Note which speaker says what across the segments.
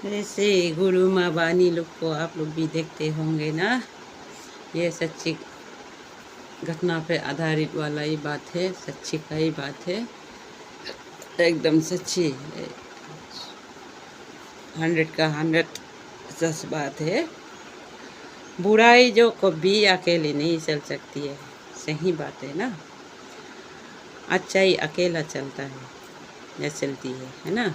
Speaker 1: ऐसे गुरु माँ वाणी लोग को आप लोग भी देखते होंगे ना। ये सच्ची घटना पे आधारित वाला ही बात है, सच्ची का ही बात है, एकदम सच्ची, 100 का 100 सच बात है। बुराई जो कभी अकेले नहीं चल सकती है, सही बात है ना। अच्छाई अकेला चलता है या चलती है ना।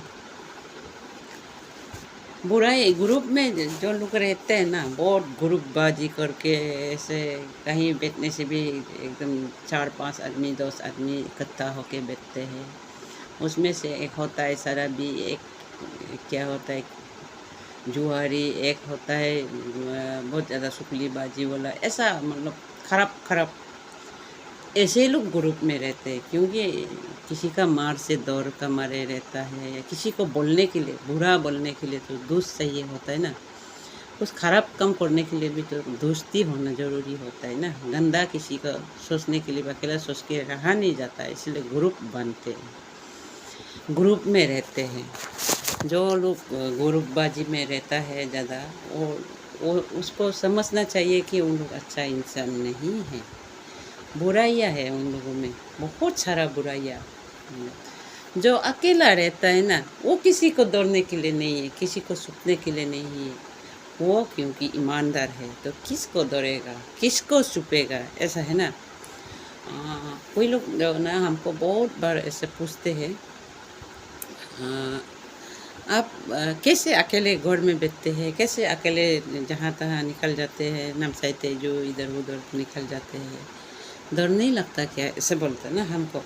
Speaker 1: बुराई ग्रुप में जो लोग रहते हैं ना, बहुत ग्रुपबाजी करके ऐसे कहीं बैठने से भी एकदम 4-5 आदमी 10 आदमी इकट्ठा होके बैठते हैं। उसमें से एक होता है शराबी, एक क्या होता है जुआरी, एक होता है बहुत ज़्यादा सुकलीबाजी वाला, ऐसा मतलब खराब खराब ऐसे लोग ग्रुप में रहते हैं। क्योंकि किसी का मार से दौर का मारे रहता है, या किसी को बोलने के लिए, बुरा बोलने के लिए तो दोस्त चाहिए होता है ना। कुछ खराब काम करने के लिए भी तो दोस्ती होना ज़रूरी होता है ना। गंदा किसी का सोचने के लिए अकेला सोच के रहा नहीं जाता है, इसलिए ग्रुप बनते हैं, ग्रुप में रहते हैं। जो लोग ग्रुपबाजी में रहता है ज़्यादा, वो उसको समझना चाहिए कि उन लोग अच्छा इंसान नहीं है। बुराइयाँ है उन लोगों में, बहुत सारा बुराइयाँ। जो अकेला रहता है ना, वो किसी को दौड़ने के लिए नहीं है, किसी को छुपने के लिए नहीं है। वो क्योंकि ईमानदार है तो किसको दौड़ेगा, किसको छुपेगा, ऐसा है ना। कोई लोग जो ना हमको बहुत बार ऐसे पूछते हैं, आप कैसे अकेले घर में बैठते हैं, कैसे अकेले जहाँ तहाँ निकल जाते हैं, नमसाइते जो इधर उधर निकल जाते हैं, डर नहीं लगता क्या, ऐसे बोलते हैं ना हमको।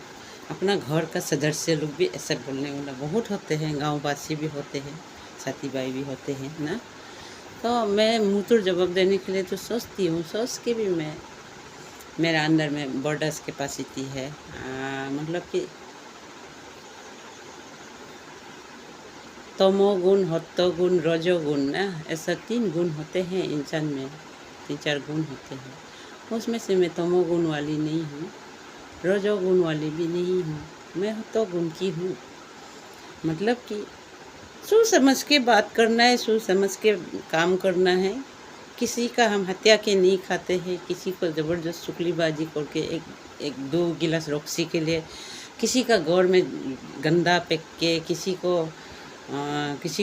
Speaker 1: अपना घर का सदस्य लोग भी ऐसे बोलने वाला बहुत होते हैं, गांववासी भी होते हैं, साथी भाई भी होते हैं ना। तो मैं मुँह तोड़ जवाब देने के लिए तो सोचती हूँ, सोच के भी मैं मेरा अंदर में बर्दाश्त की कैपेसिटी है। मतलब कि तमोगुण, सत्वगुण, रजोगुण ना, ऐसा 3 गुण होते हैं इंसान में, 3-4 गुण होते हैं। उसमें से मैं तमोगुण वाली नहीं हूँ, रजोगुण वाली भी नहीं हूँ, मैं सत्वगुण की हूँ। मतलब कि सोच समझ के बात करना है, सोच समझ के काम करना है। किसी का हम हत्या के नहीं खाते हैं, किसी को ज़बरदस्त चुगलीबाजी करके एक 2 गिलास रॉक्सी के लिए किसी का घर में गंदा फेंक के, किसी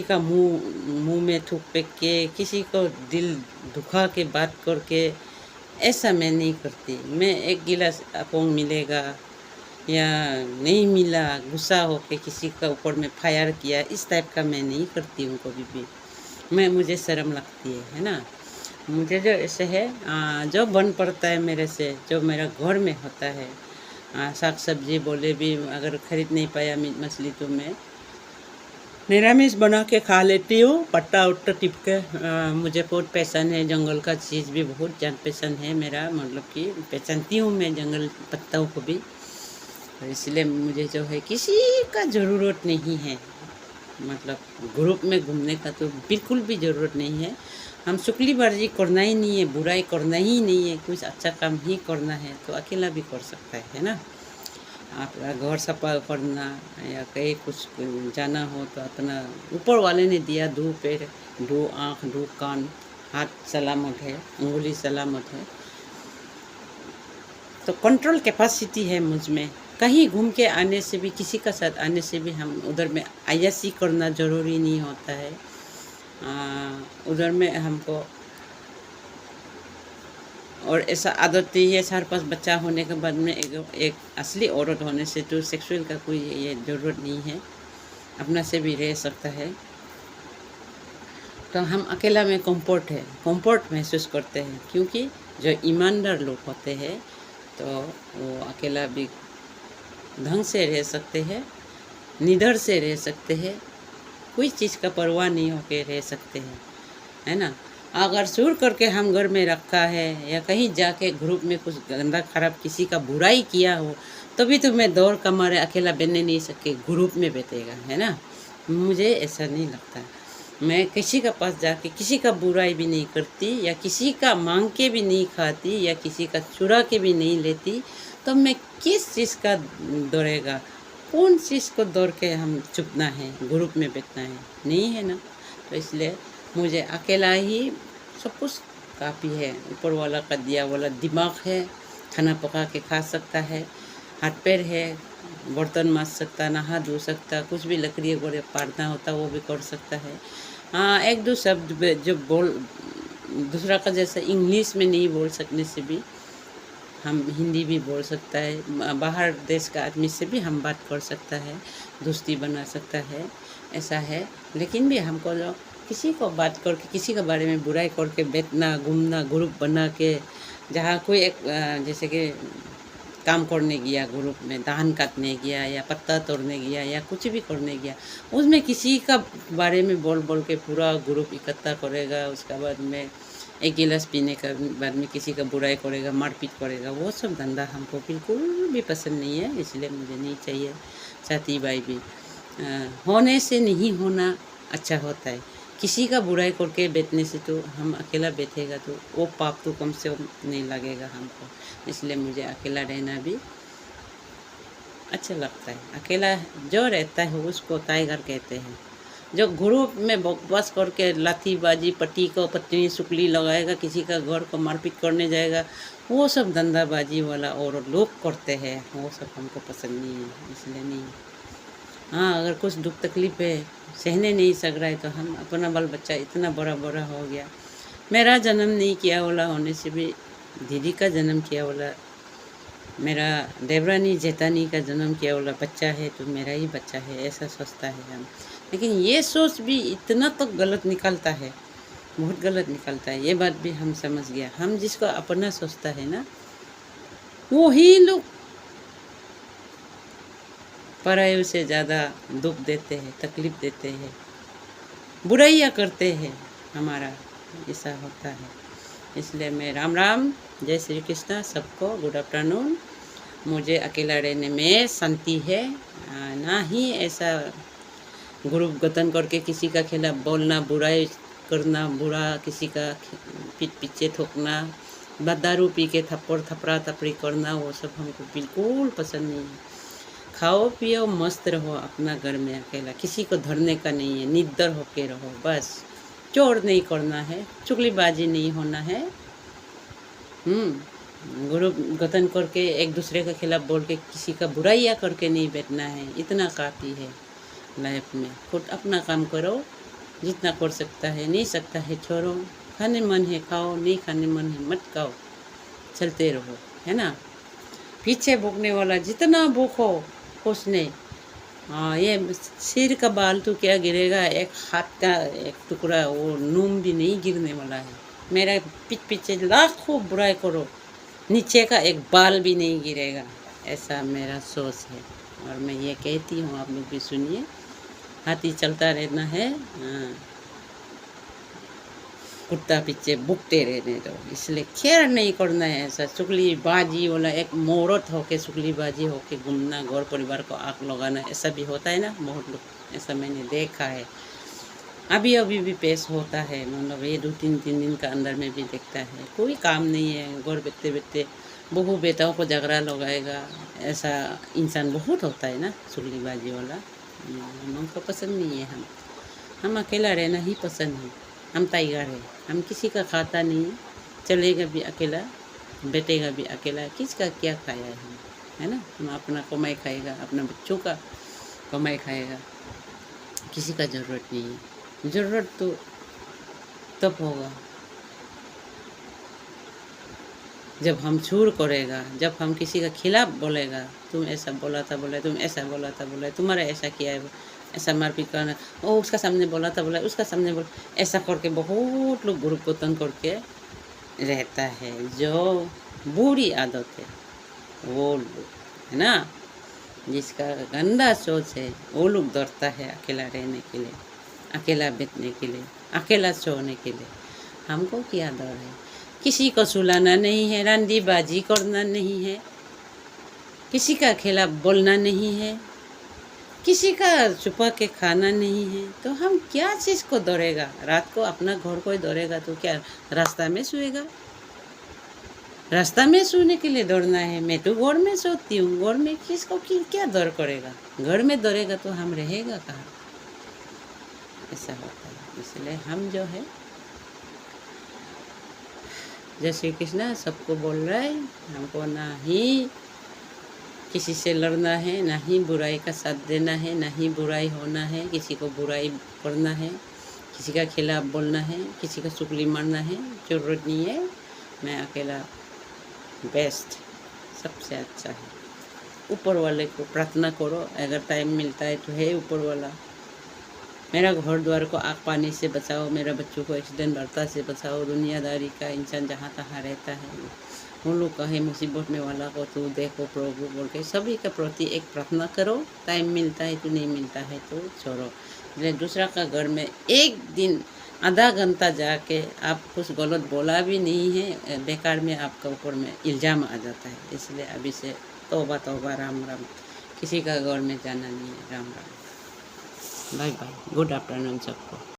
Speaker 1: का मुंह में थूक फेंक के, किसी को दिल दुखा के बात करके, ऐसा मैं नहीं करती। मैं एक गिलास आपको मिलेगा या नहीं मिला, गुस्सा होके किसी का ऊपर में फायर किया, इस टाइप का मैं नहीं करती हूँ कभी भी। मुझे शर्म लगती है ना। मुझे जो ऐसे है जो बन पड़ता है मेरे से, जो मेरा घर में होता है, साग सब्जी बोले भी अगर खरीद नहीं पाया मीट मछली तो मैं निरामिष बना के खा लेती हूँ, पत्ता उत्ता टिप के। मुझे बहुत पसंद है, जंगल का चीज़ भी बहुत ज़्यादा पसंद है मेरा, मतलब कि पहचानती हूँ मैं जंगल पत्ताओं को भी। इसलिए मुझे जो है किसी का ज़रूरत नहीं है, मतलब ग्रुप में घूमने का तो बिल्कुल भी ज़रूरत नहीं है। हम शुक्लीबाजी करना ही नहीं है, बुराई करना ही नहीं है, कुछ अच्छा काम ही करना है तो अकेला भी कर सकता है ना। अपना घर सफा करना या कहीं कुछ जाना हो तो अपना ऊपर वाले ने दिया, 2 पैर, 2 आँख, 2 कान, हाथ सलामत है, उंगली सलामत है, तो कंट्रोल कैपेसिटी है मुझ में। कहीं घूम के आने से भी, किसी का साथ आने से भी हम उधर में अय्याशी करना ज़रूरी नहीं होता है। उधर में हमको और ऐसा आदत ही है, 4-5 बच्चा होने के बाद में एक असली औरत होने से तो सेक्सुअल का कोई ये ज़रूरत नहीं है, अपना से भी रह सकता है। तो हम अकेला में कंफर्ट महसूस करते हैं, क्योंकि जो ईमानदार लोग होते हैं तो वो अकेला भी ढंग से रह सकते हैं, निडर से रह सकते हैं, कोई चीज़ का परवाह नहीं होके रह सकते हैं, है ना। अगर सुर करके हम घर में रखा है या कहीं जाके ग्रुप में कुछ गंदा खराब किसी का बुराई किया हो, तभी तो मैं दौड़ का मारे अकेला बैठने नहीं सके, ग्रुप में बैठेगा, है ना। मुझे ऐसा नहीं लगता। मैं किसी का पास जाके किसी का बुराई भी नहीं करती, या किसी का मांग के भी नहीं खाती, या किसी का चुरा के भी नहीं लेती। तो मैं किस चीज़ का दौड़ेगा, कौन चीज़ को दौड़ के हम चुपना है, ग्रुप में बैठना है, नहीं है ना। तो इसलिए मुझे अकेला ही सब कुछ काफ़ी है। ऊपर वाला का दिया वाला दिमाग है, खाना पका के खा सकता है, हाथ पैर है, बर्तन माँज सकता, नहा धो सकता, कुछ भी लकड़ी वगैरह पाड़ना होता वो भी कर सकता है। हाँ, एक दो शब्द जो बोल दूसरा का जैसा इंग्लिश में नहीं बोल सकने से भी हम हिंदी भी बोल सकता है, बाहर देश का आदमी से भी हम बात कर सकता है, दोस्ती बना सकता है, ऐसा है। लेकिन भी हमको जो किसी को बात करके किसी के बारे में बुराई करके बैठना, घूमना, ग्रुप बना के जहाँ कोई एक जैसे कि काम करने गया ग्रुप में, धान काटने गया या पत्ता तोड़ने गया या कुछ भी करने गया, उसमें किसी का बारे में बोल बोल के पूरा ग्रुप इकट्ठा करेगा, उसके बाद में एक गिलास पीने का बाद में किसी का बुराई करेगा, मारपीट करेगा, वो सब धंधा हमको बिल्कुल भी पसंद नहीं है। इसलिए मुझे नहीं चाहिए साथी भाई भी। होने से नहीं होना अच्छा होता है। किसी का बुराई करके बैठने से तो हम अकेला बैठेगा तो वो पाप तो कम से कम नहीं लगेगा हमको। इसलिए मुझे अकेला रहना भी अच्छा लगता है। अकेला जो रहता है उसको टाइगर कहते हैं। जो ग्रुप में बकवास करके लाठीबाजी, पट्टी को पत्नी शुक्ली लगाएगा, किसी का घर को मारपीट करने जाएगा, वो सब धंधाबाजी वाला और लोग करते हैं, वो सब हमको पसंद नहीं है, इसलिए नहीं। हाँ, अगर कुछ दुख तकलीफ है, सहने नहीं सक रहा है तो हम अपना बाल बच्चा इतना बड़ा बड़ा हो गया, मेरा जन्म नहीं किया वाला होने से भी दीदी का जन्म किया वाला, मेरा देवरानी जेठानी का जन्म किया वाला बच्चा है तो मेरा ही बच्चा है, ऐसा सोचता है हम। लेकिन ये सोच भी इतना तो गलत निकलता है, बहुत गलत निकलता है। ये बात भी हम समझ गया। हम जिसको अपना सोचता है ना, वो ही लोग परायों से ज़्यादा दुख देते हैं, तकलीफ देते हैं, बुराइयाँ करते हैं हमारा, ऐसा होता है। इसलिए मैं राम राम, जय श्री कृष्ण सबको, गुड आफ्टरनून। मुझे अकेला रहने में शांति है, ना ही ऐसा ग्रुप गठन करके किसी का खिलाफ बोलना, बुराई करना, बुरा किसी का पीठ पीछे ठोकना, दारू पी के थप्पड़ थपड़ा थपड़ी करना, वो सब हमको बिल्कुल पसंद नहीं है। खाओ पियो मस्त रहो अपना घर में अकेला, किसी को धरने का नहीं है, निडर होके रहो बस। चोर नहीं करना है, चुगलीबाजी नहीं होना है, ग्रुप गठन करके एक दूसरे के खिलाफ बोल के किसी का बुराइयाँ करके नहीं बैठना है, इतना काफ़ी है लाइफ में। खुद अपना काम करो, जितना कर सकता है, नहीं सकता है छोड़ो, खाने मन है खाओ, नहीं खाने मन है मत खाओ, चलते रहो, है ना। पीछे भूखने वाला जितना भूखो कुछ नहीं। हाँ, ये सिर का बाल तो क्या गिरेगा, एक हाथ का एक टुकड़ा वो नून भी नहीं गिरने वाला है। मेरा पीठ पीछे लाखों बुराई करो, नीचे का एक बाल भी नहीं गिरेगा, ऐसा मेरा सोच है। और मैं ये कहती हूँ, आप लोग भी सुनिए, हाथी चलता रहना है, हाँ, कुत्ता पीछे भुगते रहने दो। इसलिए खेर नहीं करना है ऐसा चुगली बाजी वाला, एक मोहरत होके चुगली बाजी होके घूमना, घर परिवार को आग लगाना, ऐसा भी होता है ना बहुत लोग, ऐसा मैंने देखा है। अभी अभी भी पेश होता है, मतलब ये 2-3 दिन का अंदर में भी देखता है। कोई काम नहीं है, घर बैठते बैठते बहू बेटाओं को झगड़ा लगाएगा, ऐसा इंसान बहुत होता है ना चुगलीबाजी वाला। हमको पसंद नहीं है। हम अकेला रहना ही पसंद है। हम टाइगर है, हम किसी का खाता नहीं, चलेगा भी अकेला, बैठेगा भी अकेला, किसका क्या खाया है हम, है ना। हम अपना कमाई खाएगा, अपना बच्चों का कमाई खाएगा, किसी का ज़रूरत नहीं है। ज़रूरत तो तब होगा जब हम छूर करेगा, जब हम किसी का खिलाफ बोलेगा, तुम ऐसा बोला था बोले, तुम ऐसा बोला था बोले, तुम्हारा ऐसा किया है, ऐसा मारपीट करना, ओ उसका सामने बोला था बोला, उसका सामने बोला, ऐसा करके बहुत लोग ग्रुप गठन करके रहता है। जो बुरी आदत है वो लोग, है ना, जिसका गंदा सोच है वो लोग डरता है अकेला रहने के लिए, अकेला बैठने के लिए, अकेला सोने के लिए। हमको क्या डर है, किसी को सुलाना नहीं है, रंडीबाजी करना नहीं है, किसी का खिलाफ बोलना नहीं है, किसी का छुपा के खाना नहीं है, तो हम क्या चीज़ को दौड़ेगा। रात को अपना घर कोई दौड़ेगा तो क्या रास्ता में सोएगा, रास्ता में सोने के लिए दौड़ना है। मैं तो घर में सोती हूँ, घर में किसको क्या दौड़ करेगा, घर में दौड़ेगा तो हम रहेगा कहाँ। ऐसा होता है। इसलिए हम जो है जय श्री कृष्ण सबको बोल रहा है, हमको ना ही किसी से लड़ना है, ना ही बुराई का साथ देना है, ना ही बुराई होना है, किसी को बुराई करना है, किसी का खिलाफ बोलना है, किसी का चुगली मारना है, जरूरत नहीं है। मैं अकेला बेस्ट, सबसे अच्छा है। ऊपर वाले को प्रार्थना करो, अगर टाइम मिलता है तो है ऊपर वाला मेरा घर द्वार को आग पानी से बचाओ, मेरा बच्चों को एक्सीडेंट वार्ता से बचाओ, दुनियादारी का इंसान जहाँ तहाँ रहता है उन लोग का है मुसीबत में वाला को तू देखो प्रभु बोल के सभी के प्रति एक प्रार्थना करो। टाइम मिलता है तो नहीं मिलता है तो छोड़ो। इसलिए दूसरा का घर में एक दिन आधा घंटा जाके आप कुछ गलत बोला भी नहीं है, बेकार में आपका ऊपर में इल्ज़ाम आ जाता है। इसलिए अभी से तौबा तौबा, राम राम, किसी का घर में जाना नहीं है। Ram Ram, bye bye, good afternoon सबको।